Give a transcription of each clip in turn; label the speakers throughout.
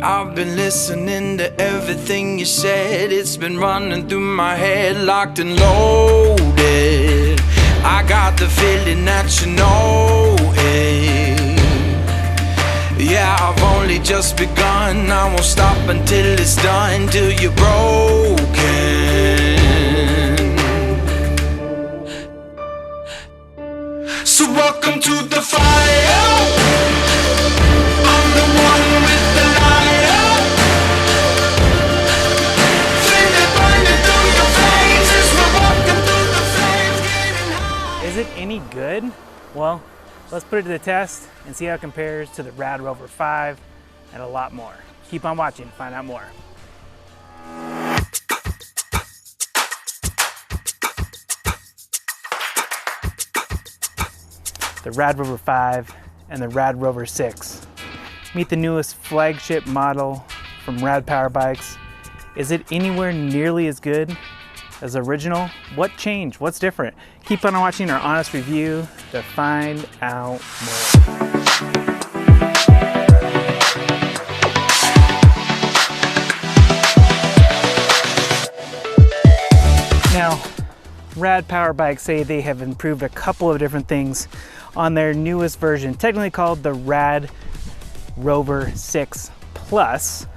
Speaker 1: I've been listening to everything you said. It's been running through my head, locked and loaded. I got the feeling that you know it. Yeah, I've only just begun. I won't stop until it's done, till you're broken. So welcome to the fire. I'm the one with the lighter. Flame it burning through your veins as we're walking through the flames, getting high.
Speaker 2: Is it any good? Well, let's put it to the test and see how it compares to the RadRover 5 and a lot more. Keep on watching to find out more. The RadRover 5 and the RadRover 6. Meet the newest flagship model from Rad Power Bikes. Is it anywhere nearly as good as the original? What changed? What's different? Keep on watching our honest review to find out more. Now, Rad Power Bikes say they have improved a couple of different things on their newest version, technically called the RadRover 6 Plus.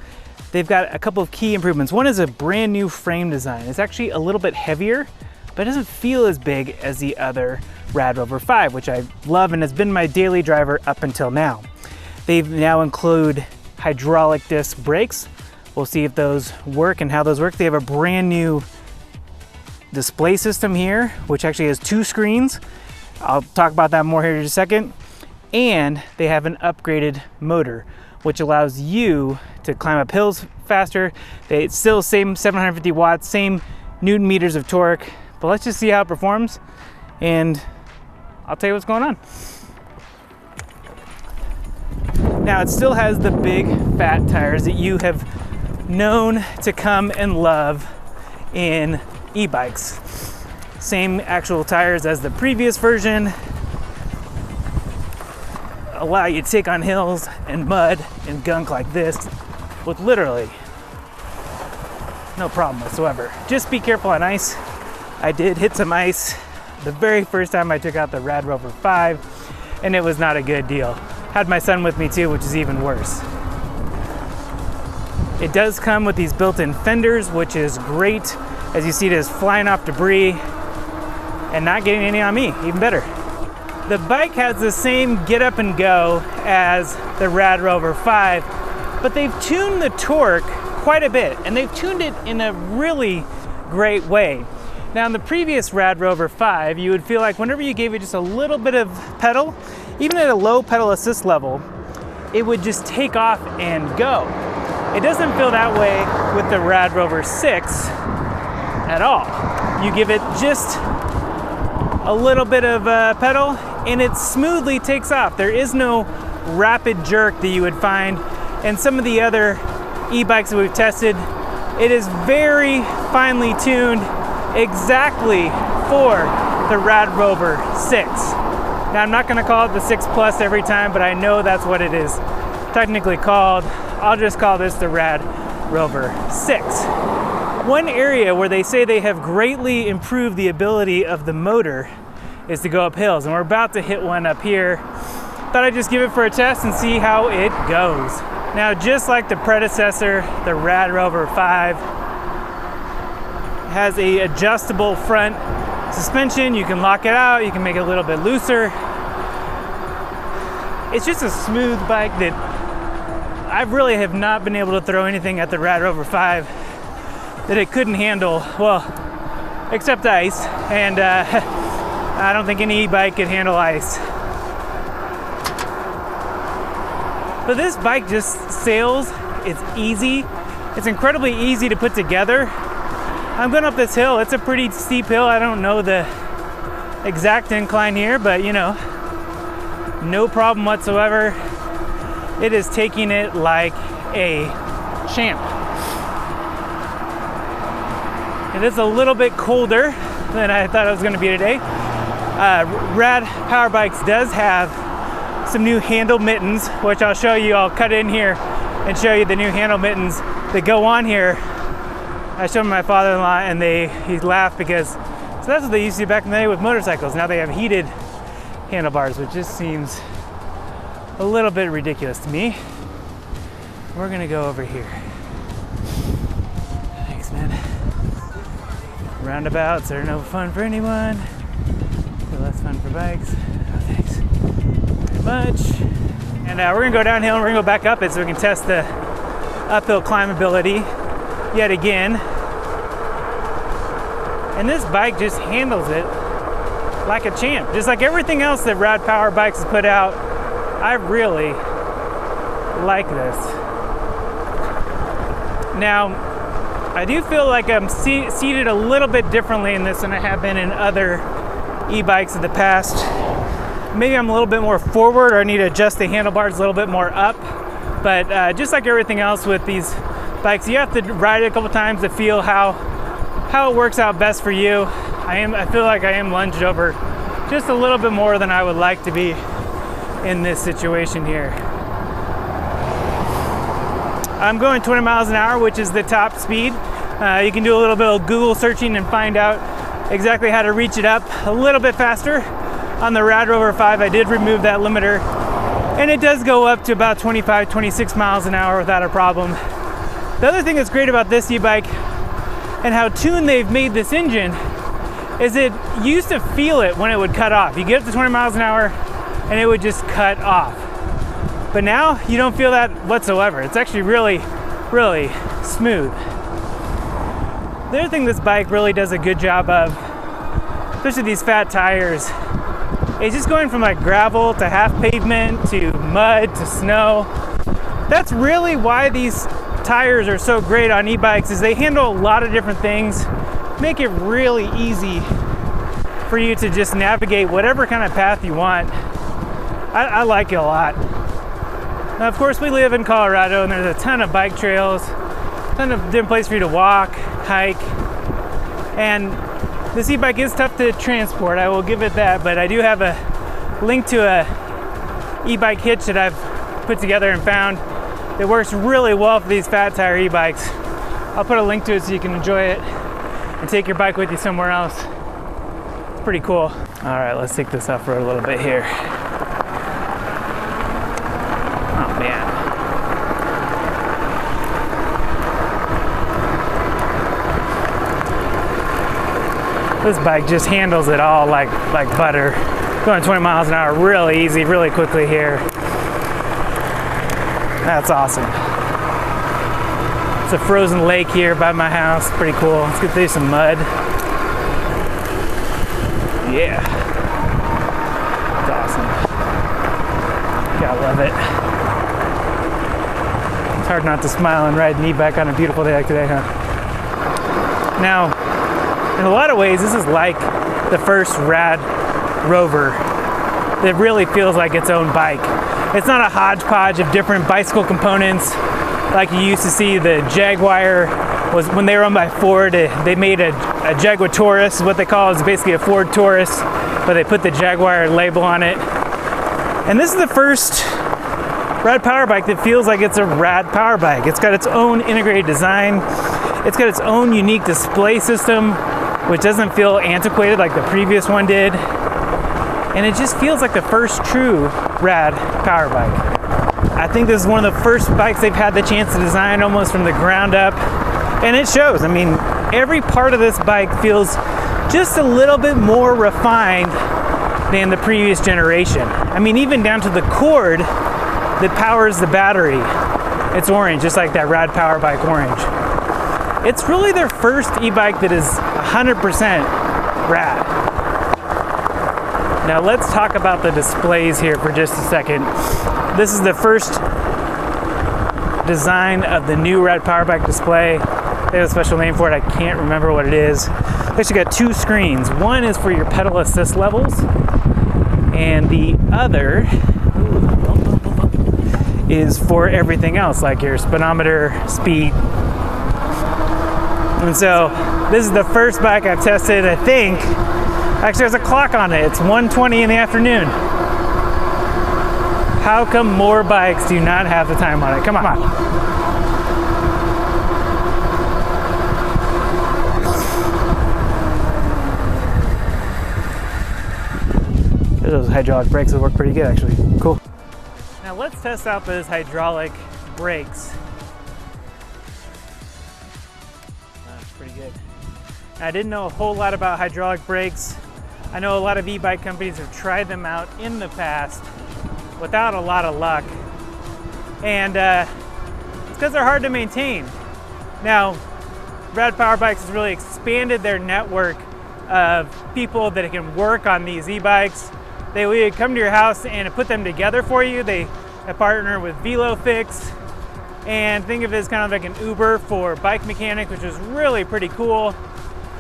Speaker 2: They've got a couple of key improvements. One is a brand new frame design. It's actually a little bit heavier, but it doesn't feel as big as the other RadRover 5, which I love and has been my daily driver up until now. They now include hydraulic disc brakes. We'll see if those work and how those work. They have a brand new display system here, which actually has 2 screens. I'll talk about that more here in a second. And they have an upgraded motor, which allows you to climb up hills faster. It's still same 750 watts, same Newton meters of torque, but let's just see how it performs and I'll tell you what's going on. Now it still has the big fat tires that you have known to come and love in e-bikes. Same actual tires as the previous version. Allow you to take on hills and mud and gunk like this with literally no problem whatsoever. Just be careful on ice. I did hit some ice the very first time I took out the RadRover 5 and it was not a good deal. Had my son with me too, which is even worse. It does come with these built-in fenders, which is great. As you see, it is flying off debris and not getting any on me, even better. The bike has the same get up and go as the RadRover 5, but they've tuned the torque quite a bit, and they've tuned it in a really great way. Now, in the previous RadRover 5, you would feel like whenever you gave it just a little bit of pedal, even at a low pedal assist level, it would just take off and go. It doesn't feel that way with the RadRover 6 at all. You give it just a little bit of pedal and it smoothly takes off. There is no rapid jerk that you would find in some of the other e-bikes that we've tested. It is very finely tuned exactly for the RadRover 6. Now I'm not going to call it the 6 Plus every time, but I know that's what it is technically called. I'll just call this the RadRover 6. One area where they say they have greatly improved the ability of the motor is to go up hills, and we're about to hit one up here. Thought I'd just give it for a test and see how it goes. Now, just like the predecessor, the RadRover 5 has a adjustable front suspension. You can lock it out, you can make it a little bit looser. It's just a smooth bike that I really have not been able to throw anything at the RadRover 5 that it couldn't handle, well, except ice, and I don't think any e-bike could handle ice. But this bike just sails, it's easy, it's incredibly easy to put together. I'm going up this hill, it's a pretty steep hill, I don't know the exact incline here, but you know, no problem whatsoever. It is taking it like a champ. It is a little bit colder than I thought it was going to be today. Rad Power Bikes does have some new handle mittens, which I'll show you. I'll cut in here and show you the new handle mittens that go on here. I showed my father-in-law and he laughed because so that's what they used to do back in the day with motorcycles. Now they have heated handlebars, which just seems a little bit ridiculous to me. We're gonna go over here. Thanks, man. Roundabouts are no fun for anyone. They're less fun for bikes. Oh, thanks very much. And we're gonna go downhill and we're gonna go back up it so we can test the uphill climbability yet again. And this bike just handles it like a champ. Just like everything else that Rad Power Bikes has put out, I really like this. Now, I do feel like I'm seated a little bit differently in this than I have been in other e-bikes of the past. Maybe I'm a little bit more forward, or I need to adjust the handlebars a little bit more up. But just like everything else with these bikes, you have to ride it a couple times to feel how it works out best for you. I feel like I am lunged over just a little bit more than I would like to be in this situation here. I'm going 20 miles an hour, which is the top speed. You can do a little bit of Google searching and find out exactly how to reach it up a little bit faster. On the RadRover 5, I did remove that limiter, and it does go up to about 25, 26 miles an hour without a problem. The other thing that's great about this e-bike and how tuned they've made this engine is it used to feel it when it would cut off. You get up to 20 miles an hour and it would just cut off. But now you don't feel that whatsoever. It's actually really, really smooth. The other thing this bike really does a good job of, especially these fat tires, is just going from like gravel to half pavement to mud to snow. That's really why these tires are so great on e-bikes, is they handle a lot of different things, make it really easy for you to just navigate whatever kind of path you want. I like it a lot. Now, of course, we live in Colorado and there's a ton of bike trails, a ton of different places for you to walk, hike, and this e-bike is tough to transport, I will give it that, but I do have a link to a e-bike hitch that I've put together and found that works really well for these fat tire e-bikes. I'll put a link to it so you can enjoy it and take your bike with you somewhere else. It's pretty cool. All right, let's take this off-road a little bit here. Oh man. This bike just handles it all like butter. Going 20 miles an hour really easy, really quickly here. That's awesome. It's a frozen lake here by my house. Pretty cool. Let's get through some mud. Yeah. It's awesome. Gotta love it. It's hard not to smile and ride an e-bike on a beautiful day like today, huh? Now, in a lot of ways, this is like the first RadRover that really feels like its own bike. It's not a hodgepodge of different bicycle components like you used to see. The Jaguar was, when they were owned by Ford, they made a Jagtarus, what they call is basically a Ford Taurus, but they put the Jaguar label on it. And this is the first Rad Power Bike that feels like it's a Rad Power Bike. It's got its own integrated design. It's got its own unique display system, which doesn't feel antiquated like the previous one did. And it just feels like the first true Rad Power Bike. I think this is one of the first bikes they've had the chance to design almost from the ground up. And it shows. I mean, every part of this bike feels just a little bit more refined than the previous generation. I mean, even down to the cord that powers the battery. It's orange, just like that Rad Power Bike orange. It's really their first e-bike that is 100% rad. Now let's talk about the displays here for just a second. This is the first design of the new Rad Power Bike display. They have a special name for it, I can't remember what it is. They actually got two screens. One is for your pedal assist levels, and the other is for everything else, like your speedometer, speed. And so this is the first bike I've tested, I think. Actually, there's a clock on it. It's 1:20 in the afternoon. How come more bikes do not have the time on it? Come on. Those hydraulic brakes will work pretty good, actually. Cool. Now let's test out those hydraulic brakes. That's pretty good. I didn't know a whole lot about hydraulic brakes. I know a lot of e-bike companies have tried them out in the past without a lot of luck. And it's because they're hard to maintain. Now, Rad Power Bikes has really expanded their network of people that can work on these e-bikes. They would come to your house and put them together for you. They partner with VeloFix, and think of it as kind of like an Uber for bike mechanics, which is really pretty cool.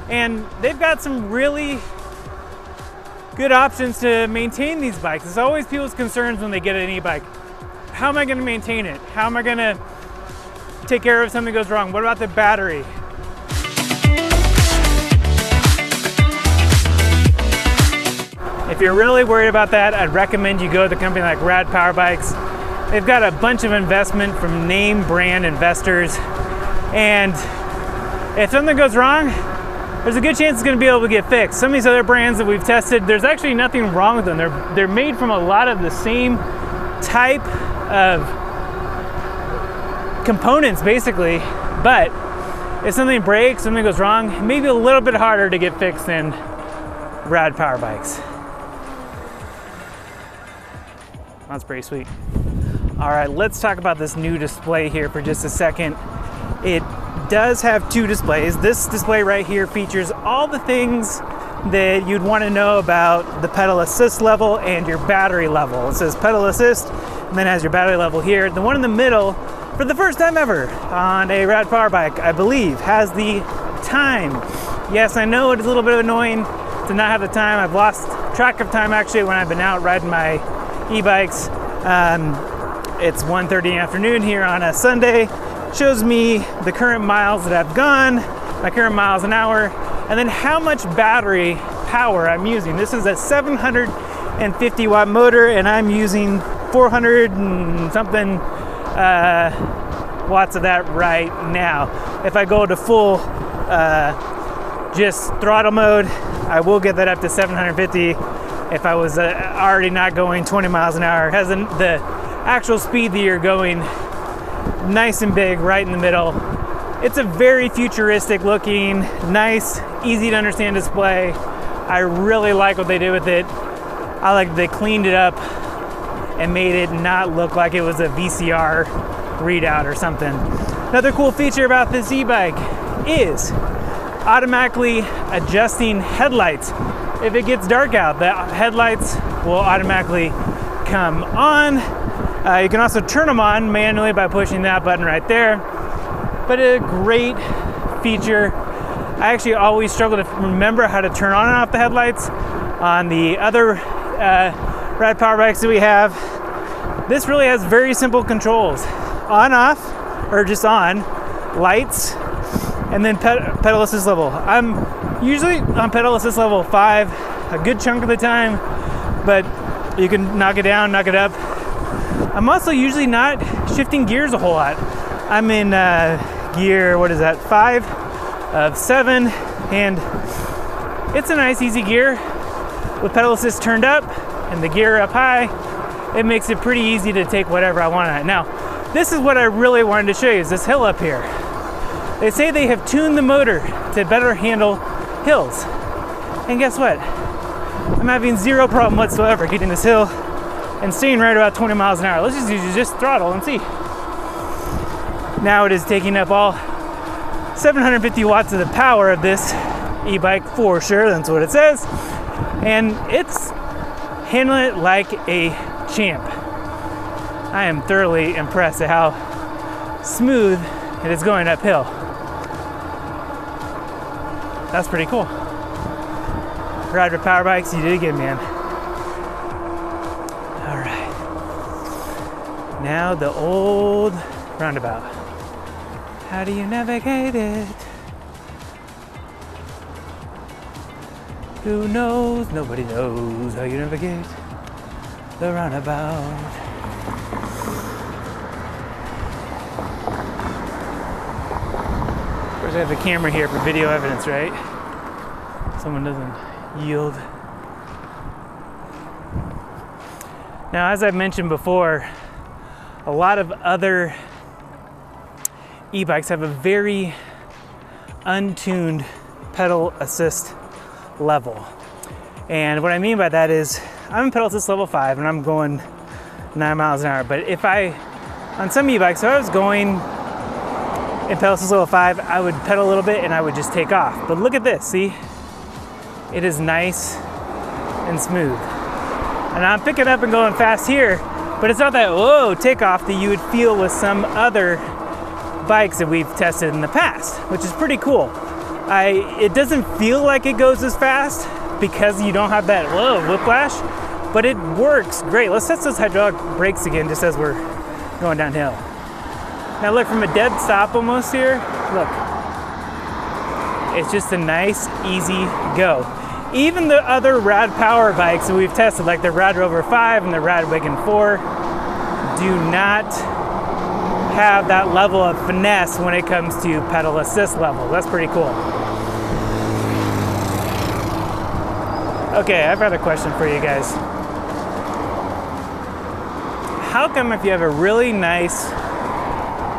Speaker 2: And they've got some really good options to maintain these bikes. It's always people's concerns when they get an e-bike. How am I going to maintain it? How am I going to take care of if something goes wrong? What about the battery? If you're really worried about that, I'd recommend you go to a company like Rad Power Bikes. They've got a bunch of investment from name brand investors, and if something goes wrong, there's a good chance it's going to be able to get fixed. Some of these other brands that we've tested, there's actually nothing wrong with them. They're made from a lot of the same type of components, basically, but if something breaks, something goes wrong, it may be a little bit harder to get fixed than Rad Power Bikes. That's pretty sweet. All right, let's talk about this new display here for just a second. It does have two displays. This display right here features all the things that you'd want to know about the pedal assist level and your battery level. It says pedal assist and then has your battery level here. The one in the middle, for the first time ever on a Rad Power Bike, I believe, has the time. Yes, I know it's a little bit annoying to not have the time. I've lost track of time actually when I've been out riding my e-bikes. It's 1:30 in the afternoon here on a Sunday. Shows me the current miles that I've gone, my current miles an hour, and then how much battery power I'm using. This is a 750 watt motor, and I'm using 400 and something watts of that right now. If I go to full just throttle mode, I will get that up to 750. If I was already not going 20 miles an hour, it has the actual speed that you're going nice and big right in the middle. It's a very futuristic looking, nice, easy to understand display. I really like what they did with it. I like they cleaned it up and made it not look like it was a VCR readout or something. Another cool feature about this e-bike is automatically adjusting headlights. If it gets dark out, the headlights will automatically come on. You can also turn them on manually by pushing that button right there. But a great feature. I actually always struggle to remember how to turn on and off the headlights on the other Rad Power Bikes that we have. This really has very simple controls. On, off, or just on, lights, and then pedal assist level. I'm usually on pedal assist level 5 a good chunk of the time, but you can knock it down, knock it up. I'm also usually not shifting gears a whole lot. I'm in gear, 5 of 7, and it's a nice easy gear. With pedal assist turned up and the gear up high, it makes it pretty easy to take whatever I want on it. Now, this is what I really wanted to show you, is this hill up here. They say they have tuned the motor to better handle hills. And guess what? I'm having zero problem whatsoever getting this hill and staying right about 20 miles an hour. Let's just throttle and see. Now it is taking up all 750 watts of the power of this e-bike for sure, that's what it says. And it's handling it like a champ. I am thoroughly impressed at how smooth it is going uphill. That's pretty cool. Rad Power Bikes, you did it again, man. All right. Now the old roundabout. How do you navigate it? Who knows? Nobody knows how you navigate the roundabout. I have a camera here for video evidence, right? Someone doesn't yield. Now, as I've mentioned before, a lot of other e-bikes have a very untuned pedal assist level. And what I mean by that is I'm in pedal assist level 5 and I'm going 9 miles an hour. But if on some e-bikes, if I was going in pedal assist level 5, I would pedal a little bit and I would just take off. But look at this, see? It is nice and smooth. And I'm picking up and going fast here, but it's not that whoa takeoff that you would feel with some other bikes that we've tested in the past, which is pretty cool. It doesn't feel like it goes as fast because you don't have that whoa whiplash, but it works great. Let's test those hydraulic brakes again just as we're going downhill. Now look, from a dead stop almost here, look. It's just a nice, easy go. Even the other Rad Power bikes that we've tested, like the RadRover 5 and the RadWagon 4, do not have that level of finesse when it comes to pedal assist level. That's pretty cool. Okay, I've got a question for you guys. How come if you have a really nice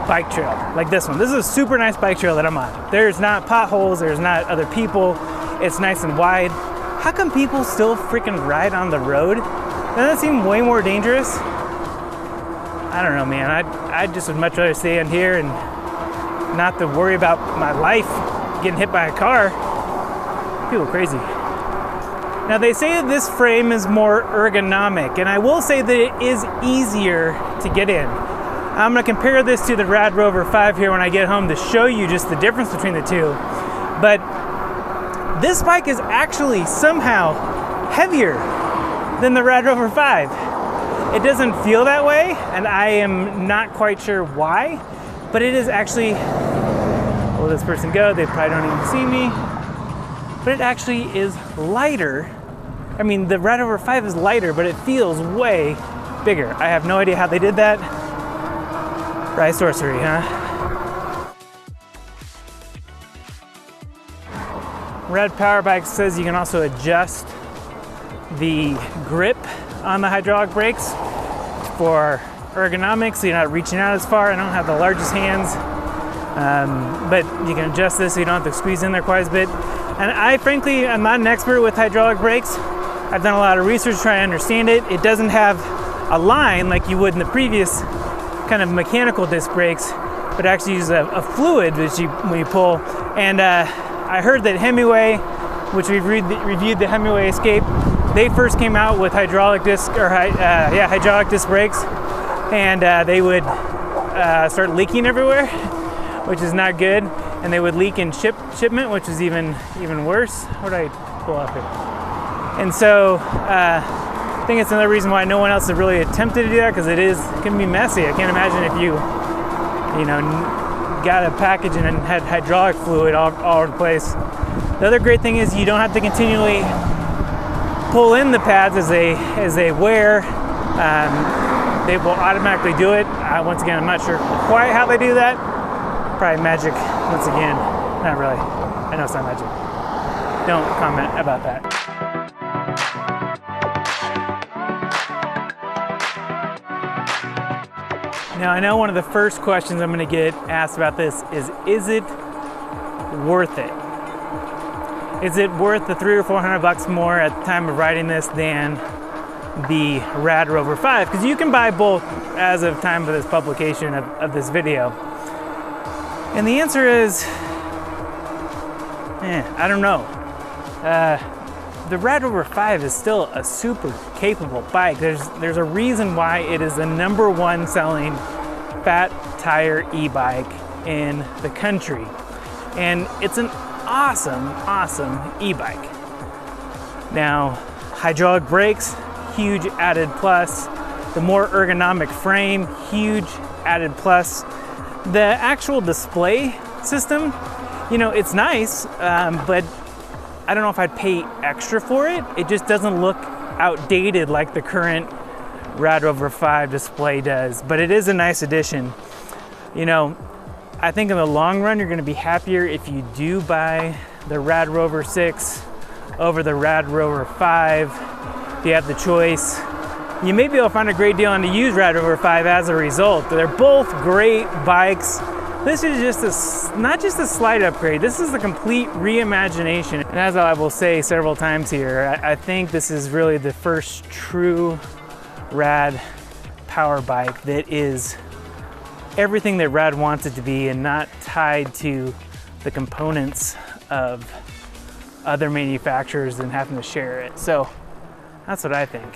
Speaker 2: bike trail, like this one, this is a super nice bike trail that I'm on. There's not potholes, there's not other people, it's nice and wide. How come people still freaking ride on the road? Doesn't that seem way more dangerous? I don't know, man. I just would much rather stay in here and not to worry about my life getting hit by a car. People are crazy. Now they say that this frame is more ergonomic, and I will say that it is easier to get in. I'm gonna compare this to the RadRover 5 here when I get home to show you just the difference between the two. But this bike is actually somehow heavier than the RadRover 5. It doesn't feel that way, and I am not quite sure why, but it is actually, will this person go? They probably don't even see me. But it actually is lighter. I mean, the RadRover 5 is lighter, but it feels way bigger. I have no idea how they did that. Rye sorcery, huh? Rad Power Bikes says you can also adjust the grip on the hydraulic brakes for ergonomics, so you're not reaching out as far. I don't have the largest hands, but you can adjust this so you don't have to squeeze in there quite as bit. And I frankly, I'm not an expert with hydraulic brakes. I've done a lot of research trying to understand it. It doesn't have a line like you would in the previous kind of mechanical disc brakes, but actually uses a fluid when you pull. And I heard that Hemingway, which we've reviewed the Hemingway Escape, they first came out with hydraulic disc brakes, and they would start leaking everywhere, which is not good. And they would leak in shipment, which is even worse. What did I pull up here? And so I think it's another reason why no one else has really attempted to do that, because it can be messy. I can't imagine if you got a package and had hydraulic fluid all in place. The other great thing is you don't have to continually pull in the pads as they wear. They will automatically do it. Once again, I'm not sure quite how they do that. Probably magic once again. Not really. I know it's not magic. Don't comment about that. Now, I know one of the first questions I'm going to get asked about this is it worth it? Is it worth the $300 or $400 more at the time of riding this than the RadRover 5? Because you can buy both as of time of this publication of this video. And the answer is, I don't know. The RadRover 5 is still a super capable bike. There's a reason why it is the #1 selling fat tire e-bike in the country. And it's an awesome, awesome e-bike. Now, hydraulic brakes, huge added plus. The more ergonomic frame, huge added plus. The actual display system, it's nice, but I don't know if I'd pay extra for it. It just doesn't look outdated like the current RadRover 5 display does, but it is a nice addition. I think in the long run, you're gonna be happier if you do buy the RadRover 6 over the RadRover 5, if you have the choice. You may be able to find a great deal on the used RadRover 5 as a result. They're both great bikes. This is just not just a slight upgrade, this is a complete reimagination. And as I will say several times here, I think this is really the first true Rad Power Bike that is everything that Rad wants it to be and not tied to the components of other manufacturers and having to share it. So that's what I think.